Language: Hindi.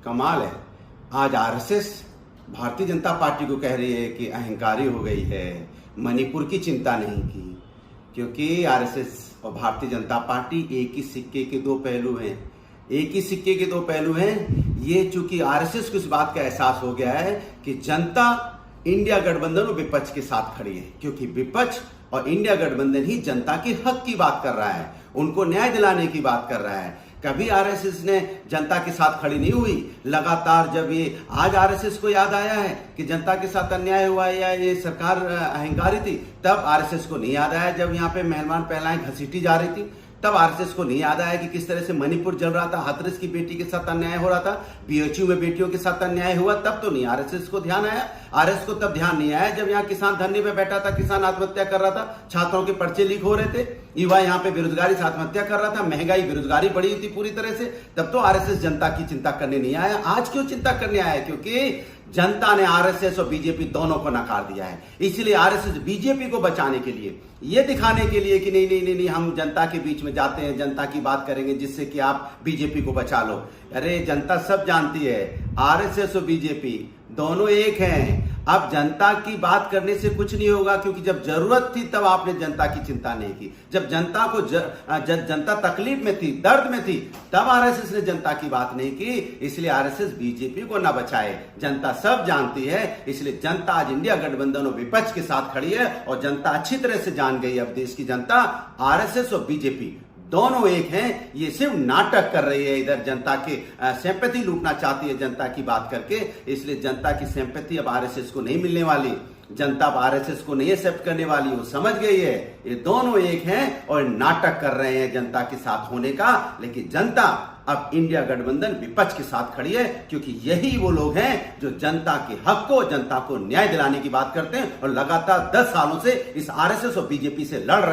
कमाल है। आज आरएसएस भारतीय जनता पार्टी को कह रही है कि अहंकारी हो गई है, मणिपुर की चिंता नहीं की, क्योंकि आरएसएस और भारतीय जनता पार्टी एक ही सिक्के के दो पहलू हैं। एक ही सिक्के के दो पहलू हैं। ये चूंकि आरएसएस को इस बात का एहसास हो गया है कि जनता इंडिया गठबंधन और विपक्ष के साथ खड़ी है, क्योंकि विपक्ष और इंडिया गठबंधन ही जनता के हक की बात कर रहा है, उनको न्याय दिलाने की बात कर रहा है। कभी आरएसएस ने जनता के साथ खड़ी नहीं हुई। लगातार जब ये आज आरएसएस को याद आया है कि जनता के साथ अन्याय हुआ या ये सरकार अहंकारी थी, तब आरएसएस को नहीं याद आया जब यहाँ पे मेहमान पहलाएं घसीटी जा रही थी, तब आरएसएस को नहीं याद आया कि किस तरह से मणिपुर जल रहा था, हाथरस की बेटी के साथ अन्याय हो रहा था, बीएचयू में बेटियों के साथ अन्याय हुआ, तब तो नहीं आरएसएस को ध्यान आया। आरएसएस को तब ध्यान नहीं आया जब यहाँ किसान धरने पे बैठा था, किसान आत्महत्या कर रहा था, छात्रों के पर्चे लीक हो रहे थे, युवा यहाँ पे बेरोजगारी से आत्महत्या कर रहा था, महंगाई बेरोजगारी बढ़ी हुई थी पूरी तरह से, तब तो आरएसएस जनता की चिंता करने नहीं आया। आज क्यों चिंता करने आया? क्योंकि जनता ने आरएसएस और बीजेपी दोनों को नकार दिया है। इसलिए आरएसएस बीजेपी को बचाने के लिए, ये दिखाने के लिए कि नहीं नहीं नहीं नहीं हम जनता के बीच में जाते हैं, जनता की बात करेंगे जिससे कि आप बीजेपी को बचा लो। अरे जनता सब जानती है, आरएसएस और बीजेपी दोनों एक हैं। अब जनता की बात करने से कुछ नहीं होगा, क्योंकि जब जरूरत थी तब आपने जनता की चिंता नहीं की। जब जनता को जनता तकलीफ में थी, दर्द में थी, तब आरएसएस ने जनता की बात नहीं की। इसलिए आरएसएस बीजेपी को ना बचाए, जनता सब जानती है। इसलिए जनता आज इंडिया गठबंधन और विपक्ष के साथ खड़ी है, और जनता अच्छी तरह से जान गई अब देश की जनता आरएसएस और बीजेपी दोनों एक हैं। ये सिर्फ नाटक कर रही है, इधर जनता के सिंपैथी लूटना चाहती है जनता की बात करके। इसलिए जनता की सिंपैथी अब आरएसएस को नहीं मिलने वाली, जनता अब आरएसएस को नहीं एक्सेप्ट करने वाली, वो समझ गई है ये दोनों एक हैं और नाटक कर रहे हैं जनता के साथ होने का। लेकिन जनता अब इंडिया गठबंधन विपक्ष के साथ खड़ी है, क्योंकि यही वो लोग हैं जो जनता के हक को, जनता को न्याय दिलाने की बात करते हैं और लगातार 10 सालों से इस आरएसएस और बीजेपी से लड़ रहे हैं।